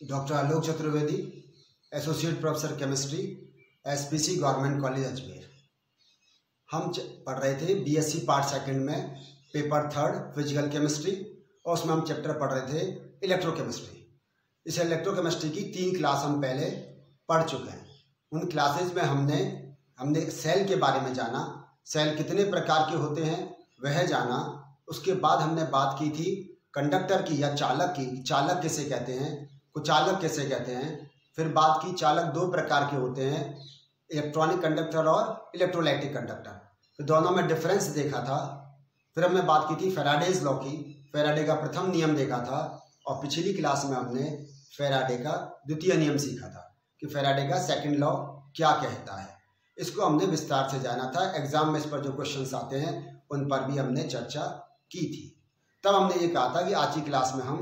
Doctor Alok Chaturvedi, associate professor chemistry, SPC government college Ajmer. हम पढ़ रहे थे बीएससी पार्ट सेकंड में पेपर थर्ड फिजिकल केमिस्ट्री, और उसमें हम चैप्टर पढ़ रहे थे इलेक्ट्रोकेमिस्ट्री। इस इलेक्ट्रोकेमिस्ट्री की 3 क्लास हम पहले पढ़ चुके हैं। उन क्लासेज में हमने सेल के बारे में जाना, सेल कितने प्रकार के होते हैं वह जाना। उसके बाद हमने बात की थी कंडक्टर की या चालक की, चालक किसे कहते हैं, कुचालक किसे कहते हैं। फिर बात की चालक 2 प्रकार के होते हैं, इलेक्ट्रॉनिक कंडक्टर और इलेक्ट्रोलाइटिक कंडक्टर। फिर दोनों में डिफरेंस देखा था। फिर हमने बात की थी फैराडेज लॉ की, फैराडे का प्रथम नियम देखा था। और पिछली क्लास में हमने फैराडे का द्वितीय नियम सीखा था कि फैराडे का सेकंड लॉ क्या कहता है। इसको हमने विस्तार से जाना था। एग्जाम में इस पर जो क्वेश्चंस आते हैं उन पर भी हमने चर्चा की थी। तब हमने ये कहा था कि आज की क्लास में हम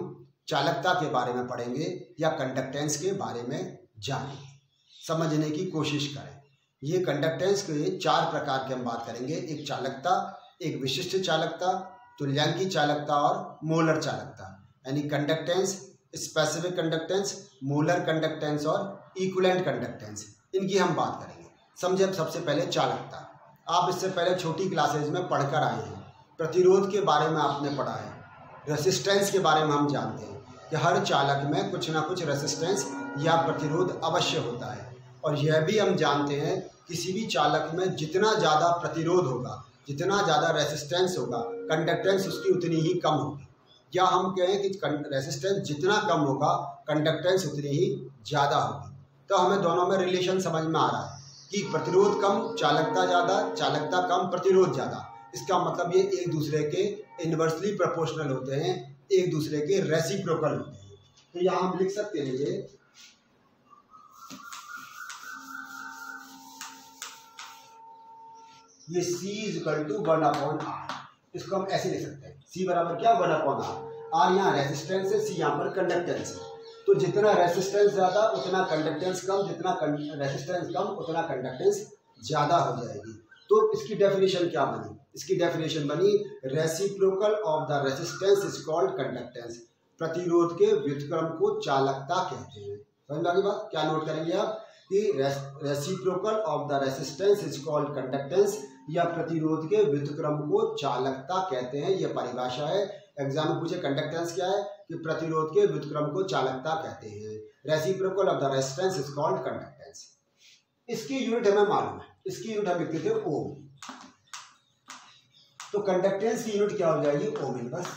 चालकता के बारे में पढ़ेंगे या कंडक्टेंस के बारे में जानेंगे, समझने की कोशिश करें। ये कंडक्टेंस के 4 प्रकार के हम बात करेंगे। एक चालकता, एक विशिष्ट चालकता, तुल्यांकी चालकता और मोलर चालकता। यानी conductance, specific conductance, molar conductance और इक्विवेलेंट कंडक्टेंस, इनकी हम बात करेंगे। समझे सबसे पहले चालकता। आप इससे पहले छोटी क्लासेज में पढ़कर आए हैं। प्रतिरोध के बारे में आपने पढ़ा है, रेसिस्टेंस के बारे में हम जानते हैं कि हर चालक में कुछ ना कुछ रेसिस्टेंस या प्रतिरोध अवश्य होता है। और यह भी हम जानते हैं किसी भी चालक में जितना ज़्यादा प्रतिरोध होगा, जितना ज़्यादा रेसिस्टेंस होगा, कंडक्टेंस उसकी उतनी ही कम होगी। या हम कहें कि रेसिस्टेंस जितना कम होगा, कंडक्टेंस उतनी ही ज़्यादा होगी। तो हमें दोनों में रिलेशन समझ में आ रहा है कि प्रतिरोध कम, चालकता ज़्यादा, चालकता कम, प्रतिरोध ज़्यादा। इसका मतलब ये एक दूसरे के इन्वर्सली प्रोपोर्शनल होते हैं, एक दूसरे के रेसिप्रोकल होते हैं। तो यहाँ हम लिख सकते हैं ये C = 1/r। इसको हम ऐसे लिख सकते हैं, C बराबर क्या, 1/r। R यहाँ रेसिस्टेंस है, C यहाँ पर कंडक्टेंस है। तो जितना रेसिस्टेंस ज़्यादा उतना कंडक्टेंस कम, जितना रेसिस्टेंस कम उतना कंडक्टेंस ज़्यादा हो जाएगी। तो इसकी डेफिनेशन क्या बनी? इसकी डेफिनेशन बनी reciprocal of the resistance is called conductance. प्रतिरोध के व्युत्क्रम को चालकता कहते हैं। समझ में आ गई बात? क्या नोट करेंगे आप कि reciprocal of the resistance is called conductance, या प्रतिरोध के व्युत्क्रम को चालकता कहते हैं। यह परिभाषा है। एग्जाम में पूछे कंडक्टेंस क्या है, कि प्रतिरोध के व्युत्क्रम को चालकता कहते हैं। Reciprocal of the resistance is called conductance. इसकी यूनिट हमें मालूम है, इसकी यूनिट हम लिखते थे ओम। तो कंडक्टेंस की यूनिट क्या हो जाएगी, ओम इनवर्स।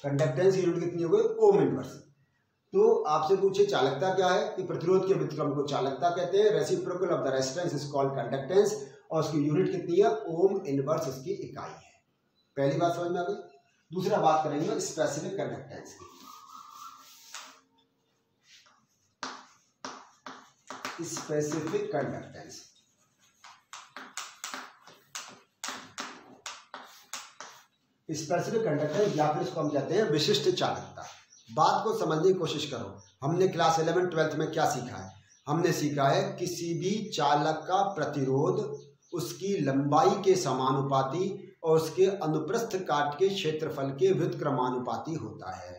कंडक्टेंस की यूनिट कितनी हो गई, ओम इनवर्स। तो आपसे पूछे चालकता क्या है, कि प्रतिरोध के व्युत्क्रम को चालकता कहते हैं। Reciprocal of the resistance is called conductance, और उसकी यूनिट कितनी है, ओम इनवर्स उसकी इकाई है। पहली बात समझ में आ गई। दूसरा बात करेंगे स्पेसिफिक कंडक्टेंस की। स्पेसिफिक कंडक्टेंस, स्पेसिफिक कंडक्टेंस या फिर इसको हम कहते हैं विशिष्ट चालकता। बात को समझने की कोशिश करो। हमने क्लास 11 12th में क्या सीखा है? हमने सीखा है किसी भी चालक का प्रतिरोध उसकी लंबाई के समानुपाती और उसके अनुप्रस्थ काट के क्षेत्रफल के व्युत्क्रमानुपाती होता है।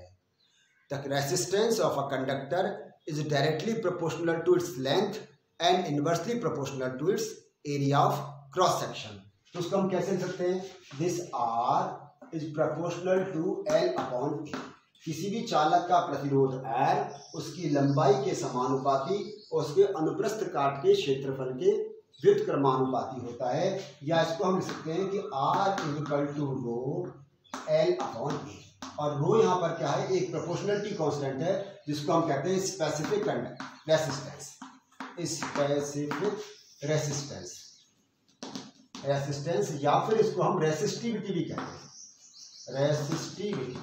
The resistance of a conductor is directly proportional to its length and inversely proportional to its area of cross section. तो उसको हम कैसे लिख सकते हैं, this R is proportional to L/A। किसी भी चालक का प्रतिरोध R उसकी लंबाई के समानुपाती और उसके अनुप्रस्थ काट के क्षेत्रफल के व्युत्क्रमानुपाती होता है। या इसको हम लिख सकते हैं कि R = ρL/A। और रो यहाँ पर क्या है, एक प्रोपोर्शनलिटी कांस्टेंट है, जिसको हम कहते हैं स्पेसिफिक रेसिस्टेंस। स्पेसिफिक रेसिस्टेंस या फिर इसको हम रेसिस्टिविटी भी कहते हैं। रेसिस्टिविटी,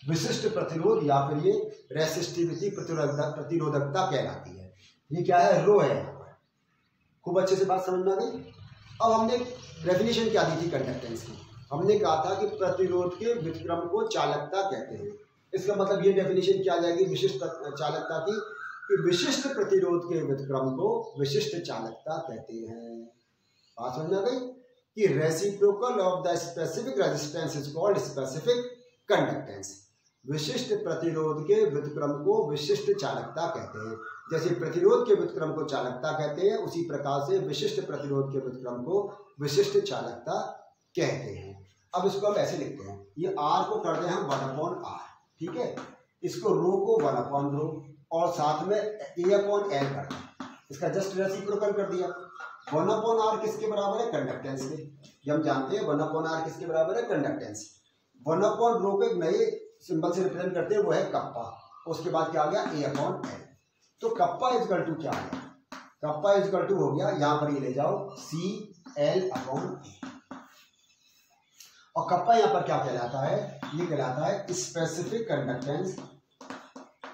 विशिष्ट प्रतिरोध या फिर ये रेसिस्टिविटी, प्रतिरोधकता कहलाती है। ये क्या है, रो है। यहाँ पर खूब अच्छे से बात समझ में आ गई। अब हमने डेफिनेशन क्या दी थी कंडक्टेंस की? हमने कहा था कि प्रतिरोध के व्युत्क्रम को चालकता कहते हैं। इसका मतलब ये डेफिनेशन क्या आ जाएगी विशिष्ट चालकता की, कि विशिष्ट प्रतिरोध के व्युत्क्रम को विशिष्ट चालकता कहते हैं। बात समझ में आ गई कि reciprocal of the specific resistance is called specific conductance. विशिष्ट प्रतिरोध के व्युत्क्रम को विशिष्ट चालकता कहते हैं। जैसे प्रतिरोध के व्युत्क्रम को चालकता कहते हैं, उसी प्रकार से विशिष्ट प्रतिरोध के व्युत्क्रम को विशिष्ट चालकता कहते हैं। अब इसको हम ऐसे लिखते हैं, ये R को कर दें हम 1/R, ठीक है। इसको रो को 1/रो और साथ में A/L कर दें, इसका जस्ट रेसिप्रोकल कर दिया। 1/R किसके बराबर है? कंडक्टेंस के। ये हम जानते हैं 1/R किसके बराबर है? कंडक्टेंस। 1/रो को एक नए सिंबल से रिप्रेजेंट करते हैं, वो है कप्पा। उसके बाद क्या आ गया? A/L। तो कप्पा इजकल टू क्या है? कप्पा इजकल टू हो गया, यहां पर ये ले जाओ CL/A। और कप्पा यहां पर क्या कहलाता है? ये कहलाता है स्पेसिफिक कंडक्टेंस,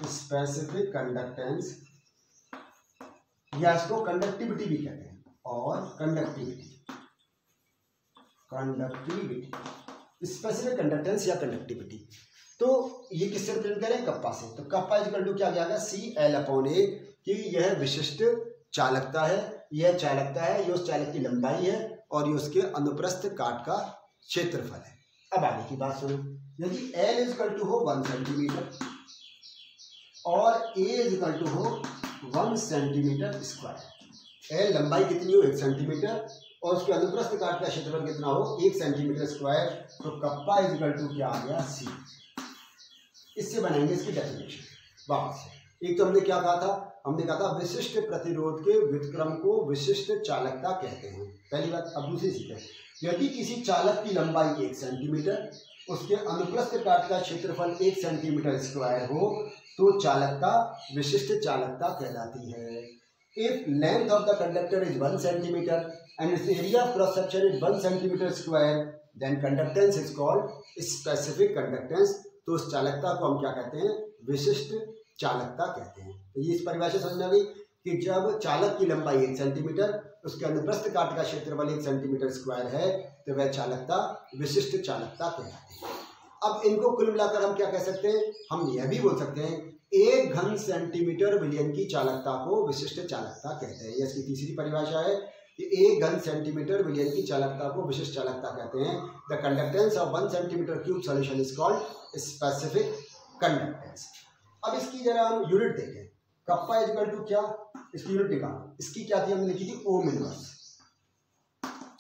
स्पेसिफिक कंडक्टेंस, या इसको कंडक्टिविटी भी कहते हैं। और कंडक्टिविटी, कंडक्टिविटी, स्पेसिफिक कंडक्टेंस या कंडक्टिविटी। तो ये किससे रिप्रेजेंट करें? कप्पा से। तो कप्पा इजकल टू क्या गया? CL/A, कि यह विशिष्ट चालकता है, यह चालकता है, ये उस चालक की लंबाई है और ये उसके अनुप्रस्थ काट का क्षेत्रफल है। अब आगे की बात सुनो, यदि L इजकल टू हो 1 सेंटीमीटर और A इजकल टू हो 1 सेंटीमीटर स्क्वायर, L लंबाई कितनी हो? 1 सेंटीमीटर और उसके अनुप्रस्थ काट का क्षेत्रफल कितना हो? 1 सेंटीमीटर स्क्वायर। तो कप्पा इजकल टू क्या आ गया? C। इससे बनाएंगे इसकी डेफिनेशन वापस से। एक तो हमने क्या कहा था? हमने कहा था विशिष्ट प्रतिरोध के व्युत्क्रम को विशिष्ट चालकता कहते हैं, पहली बात। अब दूसरी सीखें, यदि किसी चालक की लंबाई 1 सेंटीमीटर, उसके अनुप्रस्थ काट का क्षेत्रफल 1 सेंटीमीटर स्क्वायर हो, तो चालकता विशिष्ट चालकता कहलाती है। If length of the conductor is 1 centimetre and its area of cross section is 1 centimetre square, then conductance is called specific conductance. तो उस चालकता को हम क्या कहते हैं? विशिष्ट चालकता कहते हैं। तो ये इस परिभाषा समझ में आ गई कि जब चालक की लंबाई 1 सेंटीमीटर, उसके अनुप्रस्थ काट का क्षेत्रफल 1 सेंटीमीटर स्क्वायर है, तो वह चालकता विशिष्ट चालकता कहलाती है। अब इनको कुल मिलाकर हम क्या कह सकते हैं? हम यह भी बोल सकते हैं 1 घन सेंटीमीटर विलियन की चालकता को विशिष्ट चालकता कहते हैं। ये इसकी तीसरी परिभाषा है कि 1 घन सेंटीमीटर विलियन की चालकता को विशिष्ट चालकता कहते हैं। The conductance of 1 centimetre cube solution is called specific conductance. अब इसकी जरा हम यूनिट देखें, कप्पा इजकल टू क्या? इसकी यूनिट निकालो। इसकी क्या थी? हमने लिखी थी ओम इनवर्स।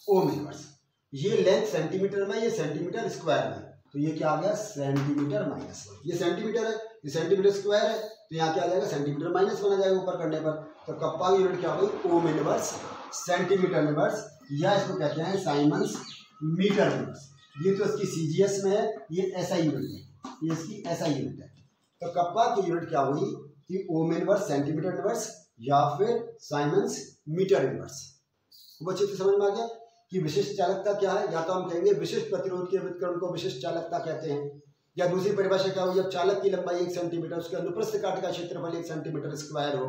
ओम इनवर्स, ये लेंथ सेंटीमीटर में, ये सेंटीमीटर स्क्वायर में, तो ये क्या आ गया? सेंटीमीटर -1। ये सेंटीमीटर है, ये सेंटीमीटर स्क्वायर है, तो यहाँ क्या आ जाएगा? सेंटीमीटर -1 आ जाएगा ऊपर करने पर। तो कप्पा की यूनिट क्या हो गई? ओम इनवर्स सेंटीमीटर इनवर्स, या इसको कहते हैं साइमन्स मीटर इनवर्स। ये तो इसकी CGS में है, ये SI यूनिट है, ये इसकी SI यूनिट है। तो कप्पा की यूनिट क्या हुई कि ओम इनवर्स सेंटीमीटर इनवर्स या फिर साइमन्स मीटर इनवर्स। वो अच्छे से समझ में आ गया कि विशिष्ट चालकता क्या है? या तो हम कहेंगे विशिष्ट प्रतिरोध के व्युत्क्रम को विशिष्ट चालकता कहते हैं, या दूसरी परिभाषा क्या हुई? जब चालक की लंबाई 1 सेंटीमीटर, उसके अनुप्रस्थ काट का क्षेत्रफल 1 सेंटीमीटर स्क्वायर हो,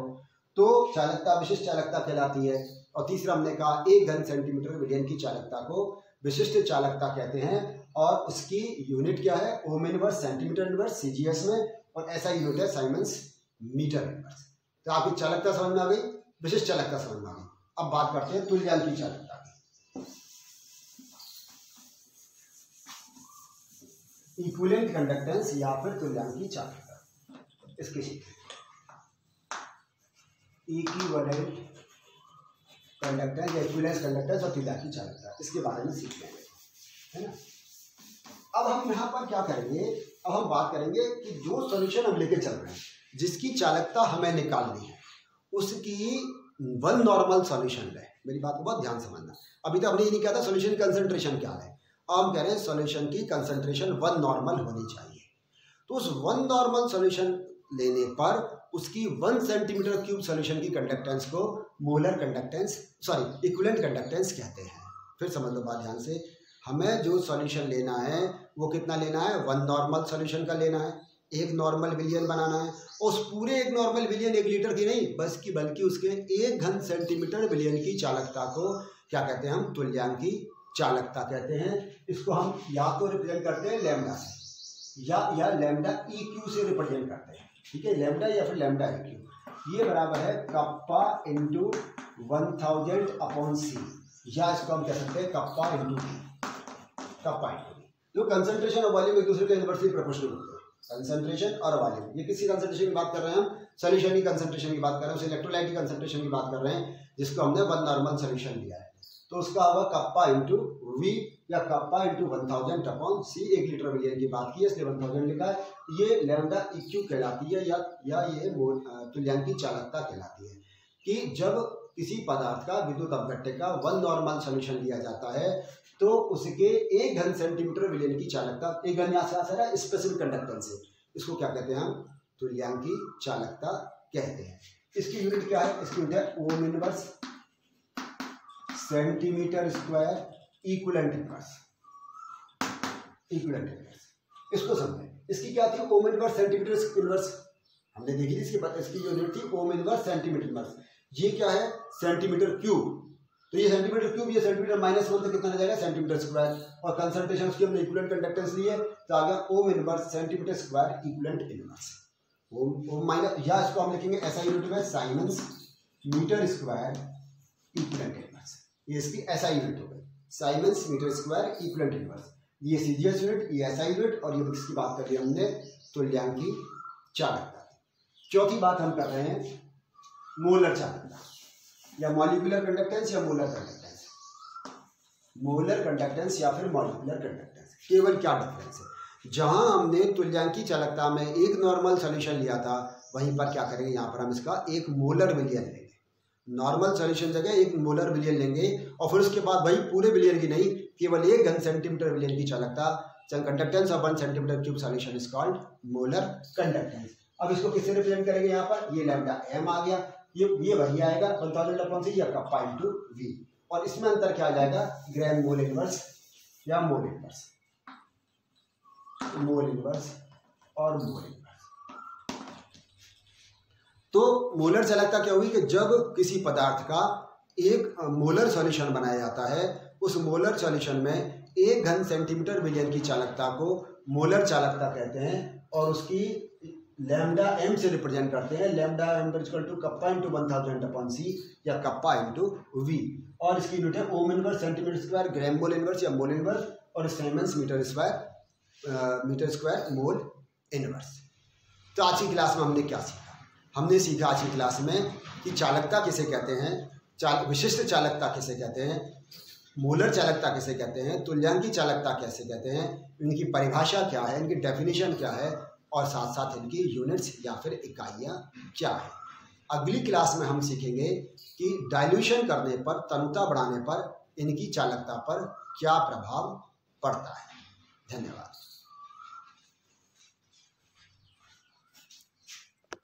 तो चालकता विशिष्ट चालकता कहलाती है। और तीसरा हमने कहा 1 घन सेंटीमीटर विलियन की चालकता को विशिष्ट चालकता कहते हैं, और उसकी यूनिट क्या है? Ohm inverse centimetre inverse CGS में, और ऐसा यूनिट है साइमन्स मीटर इनवर्स। तो आपकी चालकता समझ में आ गई, विशिष्ट चालकता समझ में आ गई। अब बात करते हैं तुल्यांकी चालकता की। इक्विवेलेंट कंडक्टेंस या फिर तुल्यांकी चालकता, इसकी सीखें। इक्विवेलेंट कंडक्टेंस या इक्विवेलेंस कंडक्टेंस और तुल्यांकी चालकता, इसके बारे में सीख लेंगे, है ना। अब हम यहाँ पर क्या करेंगे? अब हम बात करेंगे कि जो सॉल्यूशन हम लेके चल रहे हैं, जिसकी चालकता हमें निकालनी है, उसकी 1 नॉर्मल सॉल्यूशन है। मेरी बात को बहुत ध्यान समझना। अभी तो हमने ये नहीं कहा था सॉल्यूशन की कंसंट्रेशन क्या है, अब हम कह रहे हैं सॉल्यूशन की कंसंट्रेशन 1 नॉर्मल होनी चाहिए। तो उस 1 नॉर्मल सॉल्यूशन लेने पर उसकी 1 सेंटीमीटर क्यूब सॉल्यूशन की कंडक्टेंस को molar conductance, sorry equivalent conductance कहते हैं। फिर समझ लो बात ध्यान से, हमें जो सॉल्यूशन लेना है वो कितना लेना है? 1 नॉर्मल सॉल्यूशन का लेना है, 1 नॉर्मल विलियन बनाना है। उस पूरे 1 नॉर्मल विलियन 1 लीटर की नहीं, बल्कि उसके 1 घन सेंटीमीटर विलियन की चालकता को क्या कहते हैं? हम तुल्यांकी चालकता कहते हैं। इसको हम या तो रिप्रेजेंट करते हैं लैम्डा से, या लैम्डा EQ से रिप्रेजेंट करते हैं, ठीक है। लैम्डा या फिर लैम्डा EQ, ये बराबर है कप्पा इंटू 1000/C, या इसको हम कह सकते हैं kappa into T। Kappa into, जो कंसंट्रेशन और वॉल्यूम एक दूसरे के इनवर्सली प्रोपोर्शनल होते हैं। कंसंट्रेशन और वॉल्यूम। ये किसी कंसंट्रेशन की बात कर रहे हैं हम, सोल्यूशन की कंसंट्रेशन की बात कर रहे हैं, उस इलेक्ट्रोलाइट की कंसंट्रेशन की बात कर रहे हैं जिसको हमने वन नॉर्मल सोल्यूशन लिया है। तो उसका होगा कप्पा इंटू वी या कप्पा इंटू 1000 अपॉन सी। 1 लीटर मिलियन की बात की है इसलिए 1000 लिखा है। ये लैम्डा इक्यू कहलाती है या ये तुल्यांकी चालकता कहलाती है कि जब किसी पदार्थ का विद्युत अपघट्य का वन नॉर्मल सोल्यूशन लिया जाता है तो उसके 1 घन सेंटीमीटर विलियन की चालकता, 1 घन यहाँ से आ रहा है स्पेसिफिक कंडक्टेंस से, इसको क्या कहते हैं हम, तुल्यांकी चालकता कहते हैं। इसकी यूनिट क्या है, इसकी यूनिट है ohm inverse centimetre square equivalent inverse. इसको समझें, इसकी क्या थी, ओम इनवर्स सेंटीमीटर इनवर्स हमने देखी थी। इसकी जो यूनिट थी ओम इनवर्स सेंटीमीटर इनवर्स। ये क्या है, सेंटीमीटर क्यूब। तो ये सेंटीमीटर क्यूब, ये सेंटीमीटर -1 तो कितना आ जाएगा, सेंटीमीटर स्क्वायर। और कंसंट्रेशन उसकी हमने इक्विवेलेंट कंडक्टेंस ली है तो आ गया ohm inverse centimetre square equivalent inverse. Ohm minus, या इसको हम लिखेंगे ऐसा यूनिट में siemens metre square equivalent inverse. ये इसकी ऐसा यूनिट हो गई, siemens metre square equivalent inverse. ये सीजीएस यूनिट, ये ऐसा यूनिट, और ये इसकी बात कर ली हमने तुल्यांकी चालकता। चौथी बात हम कर रहे हैं मोलर चालकता या मॉलिक्यूलर कंडक्टेंस या मोलर कंडक्टेंस। मोलर कंडक्टेंस या फिर मॉलिक्यूलर कंडक्टेंस, केवल क्या डिफरेंस है। जहां हमने तुल्यांकी चालकता में एक नॉर्मल सॉल्यूशन लिया था वहीं पर क्या करेंगे, यहाँ पर हम इसका 1 मोलर विलियन लेंगे। नॉर्मल सॉल्यूशन जगह 1 मोलर विलियन लेंगे और फिर उसके बाद वही पूरे विलियन की नहीं, केवल 1 घन सेंटीमीटर विलियन की चालकता, conductance of 1 centimetre cube solution is called molar conductance. अब इसको किससे रिप्रेजेंट करेंगे, यहाँ पर ये लैम्डा m आ गया, ये वही आएगा 1000 अपॉन सी या कप्पा इंटू वी। और इसमें अंतर क्या आ जाएगा, ग्राम मोल इनवर्स या मोल इनवर्स, मोल इनवर्स और मोल इनवर्स। तो मोलर चालकता क्या हुई कि जब किसी पदार्थ का एक मोलर सॉल्यूशन बनाया जाता है, उस मोलर सॉल्यूशन में 1 घन सेंटीमीटर विलियन की चालकता को मोलर चालकता कहते हैं और उसकी लैम्डा m से रिप्रेजेंट करते हैं। Lambda m equal to kappa into 1000 upon C या कप्पा इंटू वी। और इसकी यूनिट है ohm inverse centimetre square gram mole inverse या मोल इनवर्स और siemens metre square mole inverse. तो आज की क्लास में हमने क्या सीखा, हमने सीखा आज की क्लास में कि चालकता किसे कहते हैं, विशिष्ट चालकता किसे कहते हैं, मोलर चालकता किसे कहते हैं, तुल्यांकी चालकता कैसे कहते हैं, इनकी परिभाषा क्या है, इनकी डेफिनेशन क्या है और साथ साथ इनकी यूनिट्स या फिर इकाइयाँ क्या है। अगली क्लास में हम सीखेंगे कि डाइल्यूशन करने पर, तनुता बढ़ाने पर इनकी चालकता पर क्या प्रभाव पड़ता है। धन्यवाद।